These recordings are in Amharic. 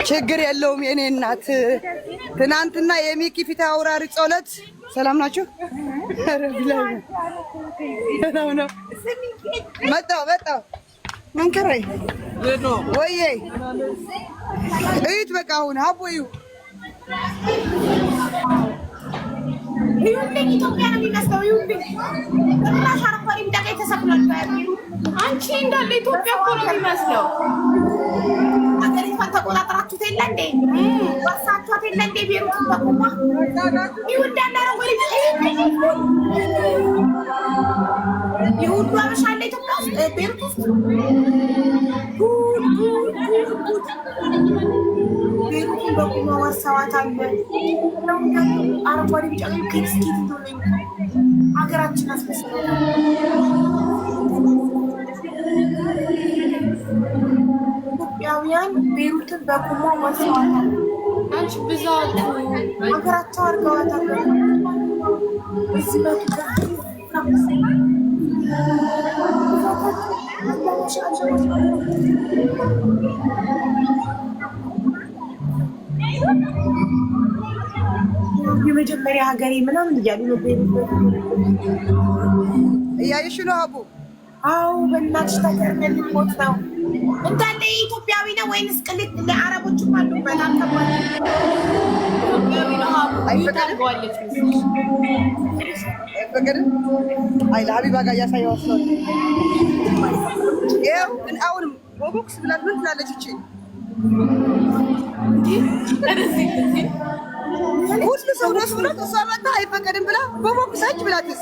ችግር የለውም የኔ እናት። ትናንትና የሚኪ ፊት አውራሪ ጸሎት ሰላም ናችሁ? መጣሁ መንከራይ ወይዬ እዩት። በቃ አሁን አቦዩ ይሁንልኝ ኢትዮጵያ ነው የሚመስለው። ይሁንልኝ ጭራሽ አረንጓዴ ቢጫ ቀይ ተሰቅሏል። አንቺ እንዳለ ኢትዮጵያ እኮ ነው የሚመስለው። ሀገሪቷን ተቆጣጠራችሁት የለ እንዴ? ወርሳችኋት የለ እንዴ? ቤሩትን በቁማ ይሁን እንዳለ አረንጓዴ ቢጫ የሁሉ አበሻ አለ ኢትዮጵያ ውስጥ ቤሩት ውስጥ ቤሩትን በቁማ ወርሰዋት አለ። አረንጓዴ ቢጫ ቀይ ከስኪት እንደሆነ ሀገራችን አስመስሎታል። ኢትዮጵያውያን ቤሩትን በቁማ ወርሰዋታል። አንቺ ብዛት ሀገራቸው አድርገዋታል። የመጀመሪያ ሀገሬ ምናምን እያሉ ነው። እያየሽ ነው አቡ? አዎ በእናትሽ ተገርመን ልንሞት ነው። እንዳለ ኢትዮጵያዊ ነው ወይንስ ቅሊት? ለአረቦችም አሉበት። ኢትዮጵያዊ ነው አቡ? አይፈቀድም። አይ ለሀቢባ ጋር እያሳየው ሰው ይኸው። ግን አሁንም ቦክስ ብላት ምን ትላለች እቺ? ሁሉ ሰው ደስ ብሎት እሷ መጣ አይፈቀድም ብላ ቦክስ አች ብላትስ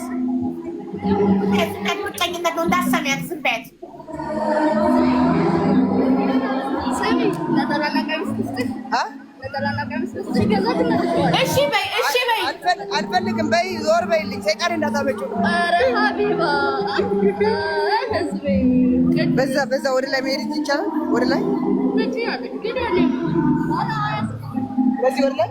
ምቀኝነት ነው። እንዳሰሚያት ዝም በያት። እሺ በይ አልፈልግም በይ ዞር በይልኝ። ሰይጣን እንዳታመጪው። ኧረ ሀቢባ በዛ ወደ ላይ መሄድ ይቻላል። ወደ ላይ በዚህ ወደ ላይ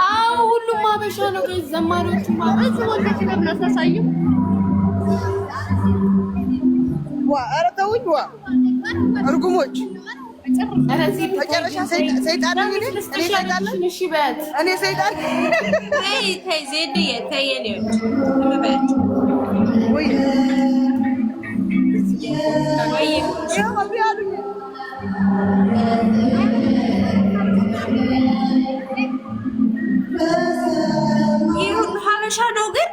አዎ ሁሉም አበሻ ነው። ዘማሪዎቹ ማለት ወንዶች ለምን አሳሳየው? ኧረ ተውኝ እርጉሞች። መጨረሻ ሰይጣን እኔ ሰይጣን ተይ ዜድዬ ተይ የኔዎች ወይ ይሁን ሀበሻ ነው ግን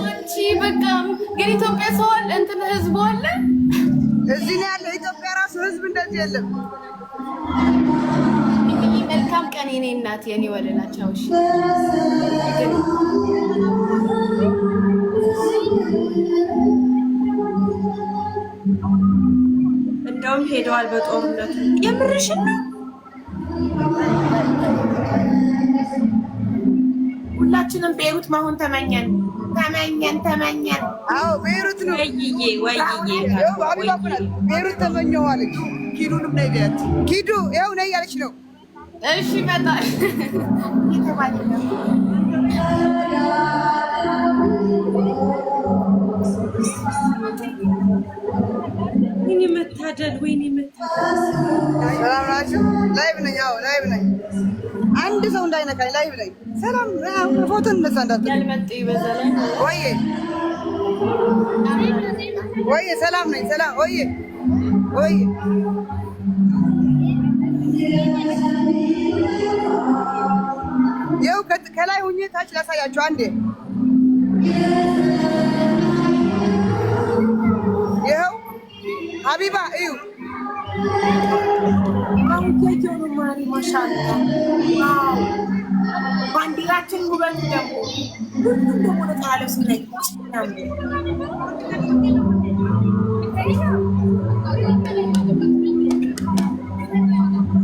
አንቺ በቃ ግን ኢትዮጵያ ሰው አለ እንትን ህዝብ አለ እዚህ ነው ያለው። ኢትዮጵያ ራሱ ህዝብ እንደዚህ የለም። መልካም ቀን የኔ እናት የኔ ወለላቸው። እሺ እንደውም ሄደዋል በጦርነቱ። የምርሽን ነው? ሁላችንም ቤሩት መሆን ተመኘን። አዎ ቤሩት ነው። ቤሩት ተመኘው አለች። ኪዱንም ነይ ቢያት ኪዱ ይኸው ነይ ያለች ነው። እሺ ይመጣል የተባለ ነው። ወይኔ መታደል። ሰላም ናችሁ? ላይቭ ነኝ። አዎ ላይቭ ነኝ። አንድ ሰው እንዳይነካኝ ላይቭ ነኝ። ሰላም ፎቶ እንነሳ እንዳትል። ወይዬ ሰላም ነኝ። ሰላም ወይዬ ይኸው ከላይ ሁኜ ታች ላሳያችሁ አንዴ። ይኸው ሀቢባ እዩ። ባንዲራችን ውበት ደግሞ ሁሉም ደግሞ ለተባለ ስናይ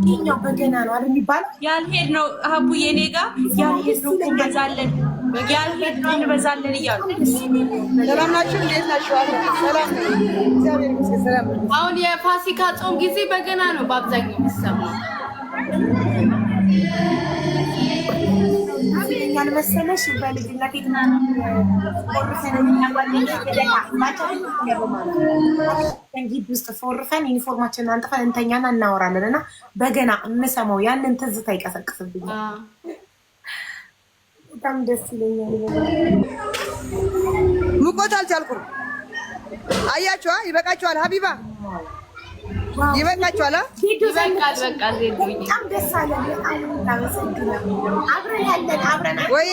ይኸኛው በገና ነው አይደል የሚባለው? ያልሄድ ነው ሀቡዬ እኔ ጋር ያልሄድ ነው እንበዛለን እያሉ ሰላም ናችሁ? እንዴት ናችሁ? ሰላም ነው እግዚአብሔር ይመስገን። ሰላም። አሁን የፋሲካ ጾም ጊዜ በገና ነው በአብዛኛው የሚሰማው። ያለ መሰለሽ በልጅነት ውስጥ ፎርፈን ዩኒፎርማችንን አንጥፈን እንተኛና እናወራለን እና በገና እንሰማው ያንን ትዝታ ይቀሰቅስብኛል። በጣም ደስ ይለኛል። ሙቆት አልቻልኩም። አያችኋ? ይበቃችኋል። ሀቢባ ይበቃችኋል። በጣም ደስ አለን። አብረን ያለን አብረን ወይ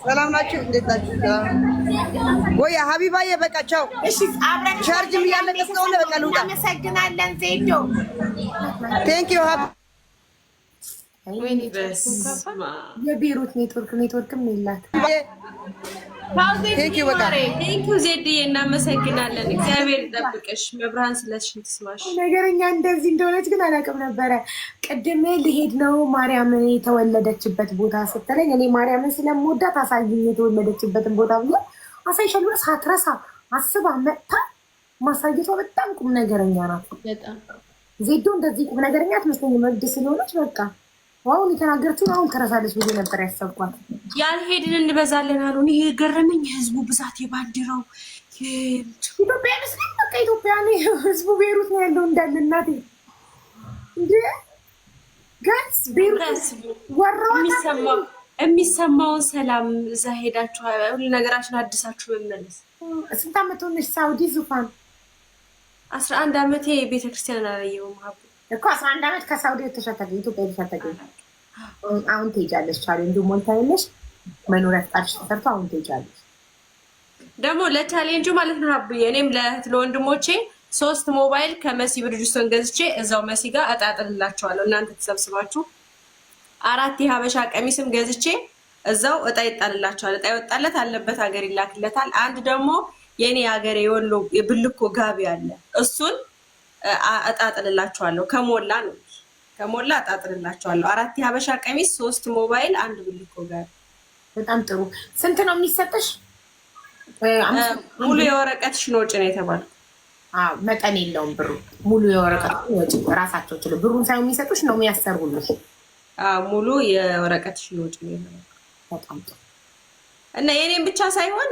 ሰላም ናችሁ? እንዴት ናችሁ? ወይ ሀቢባዬ በቃ ቻው። እሺ አብረን ቻርጅም እያለቀ ስለሆነ በቃ ልውጣ። እናመሰግናለን ዜዶ። ቴንክ ዩ ሀብ የቤሩት ኔትወርክም የላት። ቴንክ ዩ በቃ ቴንክ ዩ ዜድዬ፣ እናመሰግናለን። እግዚአብሔር ይጠብቅሽ። መብርሃን ስለሽን ትስማሽ። ነገረኛ እንደዚህ እንደሆነች ግን አላውቅም ነበረ። ቅድም ልሄድ ነው ማርያም የተወለደችበት ቦታ ስትለኝ እኔ ማርያምን ስለምወዳት አሳይኝ የተወለደችበትን ቦታ ብዬ አሳይሻለሁ። ሳትረሳ አስባ መጥታ ማሳየቷ በጣም ቁም ነገረኛ ናት። ዜዶ እንደዚህ ቁም ነገረኛ አትመስለኝም። መግድ ስለሆነች በቃ አሁን የተናገረችውን አሁን ትረሳለች ብዬ ነበር ያሰብኳት። ያልሄድን እንበዛለን አሉ። ይሄ ገረመኝ። የህዝቡ ብዛት የባንዲራው ኢትዮጵያ ይመስለኝ። በቃ ኢትዮጵያ ነው ህዝቡ። ቤሩት ነው ያለው እንዳለ እናቴ እንዴ ጋይስ ቤሩት ወራው የሚሰማውን ሰላም እዛ ሄዳችሁ ሁሉ ነገራችን አድሳችሁ መመለስ። ስንት ዓመት ሆነሽ ሳውዲ ዙፋን? 11 ዓመቴ ቤተክርስቲያን አላየሁም ሀቡ እኮ 11 ዓመት ከሳውዲ ተሸተገ ኢትዮጵያ ተሸተገ። አሁን ትሄጃለሽ። ቻሌንጁ ሞልታለሽ። መኖሪያ ፍቃድሽ ተሰርቶ አሁን ትሄጃለሽ። ደግሞ ለቻሌንጁ ማለት ነው ሀቡዬ። እኔም ለወንድሞቼ 3 ሞባይል ከመሲ ብርጅስቶን ገዝቼ እዛው መሲ ጋር እጣጥልላቸዋለሁ። እናንተ ተሰብስባችሁ 4 የሀበሻ ቀሚስም ገዝቼ እዛው እጣ ይጣልላቸዋል። እጣ ይወጣለት አለበት ሀገር ይላክለታል። አንድ ደግሞ የኔ ሀገር የወሎ የብልኮ ጋቢ አለ። እሱን እጣጥልላቸዋለሁ። ከሞላ እጣጥልላቸዋለሁ። 4 የሀበሻ ቀሚስ፣ 3 ሞባይል፣ 1 ብልኮ ጋቢ። በጣም ጥሩ። ስንት ነው የሚሰጥሽ? ሙሉ የወረቀት ሽኖጭ ነው የተባለው። መጠን የለውም ብሩ። ሙሉ የወረቀት ወጪ ራሳቸው ችለው ብሩን ሳይሆን የሚሰጡሽ ነው የሚያሰርጉልሽ። ሙሉ የወረቀት ሽኖጭ ነው የተባለው። በጣም ጥሩ። እና የኔም ብቻ ሳይሆን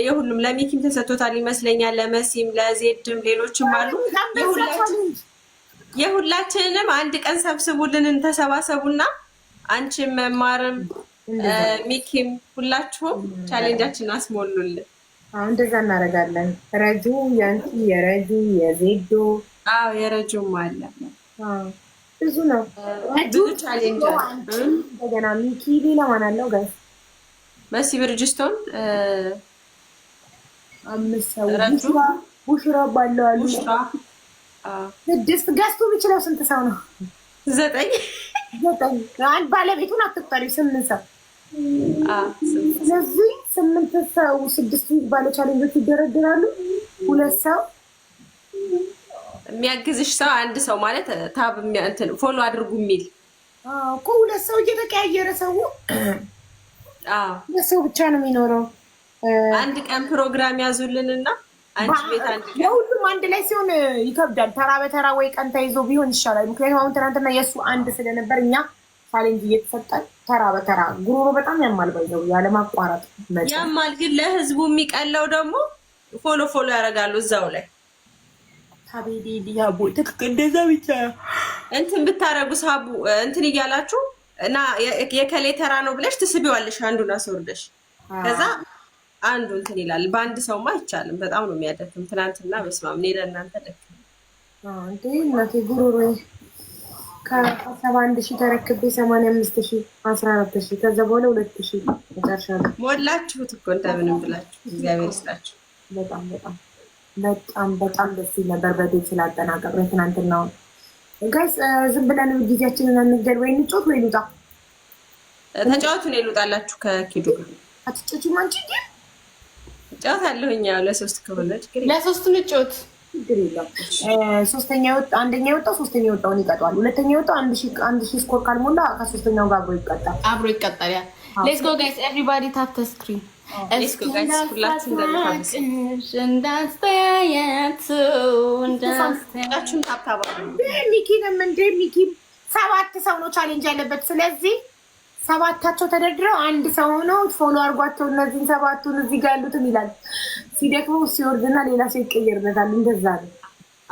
የሁሉም ለሚኪም ተሰጥቶታል ይመስለኛል። ለመሲም፣ ለዜድም ሌሎችም አሉ። የሁላችንንም አንድ ቀን ሰብስቡልን፣ ተሰባሰቡና አንቺም መማርም ሚኪም ሁላችሁም ቻሌንጃችንን አስሞሉልን። እንደዛ እናደርጋለን። ረጁ ያንቺ የረጁ የዜዶ የረጁም አለ። ብዙ ነው። ብዙ ቻሌንጅ አለ። እንደገና ሚኪ ሌላ ማን አለው ጋር መሲ ብርጅስቶን 5 ሰው ቡሽራ ባለው አሉ። 6 ገዝቶ የሚችለው ስንት ሰው ነው? 9 አንድ ባለቤቱን አትቁጠሪ። 8 ሰው ስለዚህ 8 ሰው 6 ባለ ቻሌንጆች ይደረድራሉ። 2 ሰው የሚያግዝሽ ሰው አንድ ሰው ማለት ታብ እንትን ፎሎ አድርጉ የሚል እኮ 2 ሰው እየተቀያየረ ሰው ሰው ብቻ ነው የሚኖረው። አንድ ቀን ፕሮግራም ያዙልንና አንቺ ቤት አንድ ቀን ለሁሉም አንድ ላይ ሲሆን ይከብዳል። ተራ በተራ ወይ ቀን ተይዞ ቢሆን ይሻላል። ምክንያቱም አሁን ትናንትና የእሱ አንድ ስለነበር እኛ ቻሌንጅ እየተሰጠን ተራ በተራ ጉሮሮ በጣም ያማል። ባይዘው ያለማቋረጥ ያማል። ግን ለህዝቡ የሚቀለው ደግሞ ፎሎ ያደርጋሉ እዛው ላይ ታቤዲ ዲያቦ ትክክል። እንደዛ ብቻ እንትን ብታረጉ ሳቡ እንትን እያላችሁ እና የከሌ ተራ ነው ብለሽ ትስቢዋለሽ። አንዱን አስወርደሽ ከዛ አንዱ እንትን ይላል። በአንድ ሰውማ አይቻልም። በጣም ነው የሚያደክም። ትናንትና በስማም እኔ ለእናንተ ደክም አንዴ እናቴ ጉሮሮ ከ71,000 ተረክቤ 85,000 14,000 ከዛ በኋላ 2,000 መጨረሻለሁ። ሞላችሁት እኮ እንደምንም ብላችሁ እግዚአብሔር ይስጣችሁ። በጣም ደስ ይል ነበር። በዴት ስላጠናቀቅን ትናንትናው ጋይስ ዝም ብለን ጊዜያችንን አንገል። ወይ እንጫወት ወይ ልውጣ። ተጫወቱ ነው ይሉጣላችሁ ከኪዱ ጋር አትጫወቱም? አንቺ ግን እጫወታለሁኝ። ያው ለ3 ከሆነ ለ3 እንጫወት ችግር የለም። አንደኛ የወጣው ሶስተኛ የወጣውን ይቀጣዋል። ሁለተኛ የወጣው 1,000 ስኮር ካልሞላ ከሶስተኛው ጋር አብሮ ይቀጣል። ያ ሌትስ ጎ ጋይስ ኤቭሪባዲ ታፕ ዘ ስክሪን። እስኪ ጋይስ ሁላችሁም እንደምታብስ እንዳስተያየቱ እንዳስተያየቱን ታፕ ታባ ሚኪንም እንደ ሚኪም 7 ሰው ነው ቻሌንጅ ያለበት። ስለዚህ 7ታቸው ተደርድረው አንድ ሰው ነው ፎሎ አድርጓቸው እነዚህን 7ቱን እዚህ ጋር ያሉትን ይላል። ሲደክሙ ሲወርድና ሌላ ሰው ይቀየርበታል። እንደዛ ነው።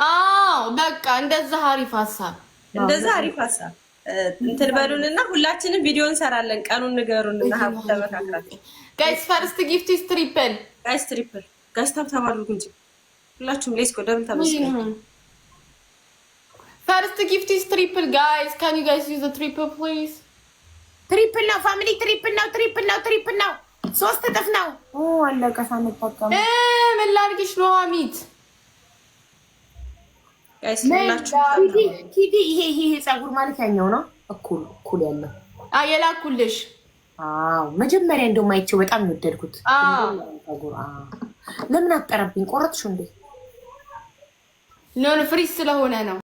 አዎ በቃ እንደዛ አሪፍ ሀሳብ፣ እንደዛ አሪፍ ሀሳብ እንትን በሉንና ሁላችንም ቪዲዮ እንሰራለን። ቀኑን ንገሩንና ሀብ ተመካክራችሁ ጋይስ ፈርስት ጊፍት ኢዝ ትሪፕል ጋይስ ትሪፕል ጋይስ ተባሉ እንጂ ሁላችሁም ሌትስ ጎ ደብል ተመስገን። ፈርስት ጊፍት ኢዝ ትሪፕል ጋይስ ካን ዩ ጋይስ ዩዝ ዘ ትሪፕል ፕሊዝ? ትሪፕል ነው ፋሚሊ፣ ትሪፕል ነው፣ ትሪፕል ነው፣ ትሪፕል ነው። 3 እጥፍ ነው። አለቀ። ሳንጠቀም ምን ላድርግሽ ነው አሚት ጋይስ ሁላችሁ ኪዲ ይሄ ፀጉር ማለት ያኛው ነው። እኩል ያለው የላኩልሽ። መጀመሪያ እንደውም አይቼው በጣም የወደድኩት ፀጉር። ለምን አጠረብኝ? ቆረጥሽው እንዴ? ኖ ፍሪዝ ስለሆነ ነው።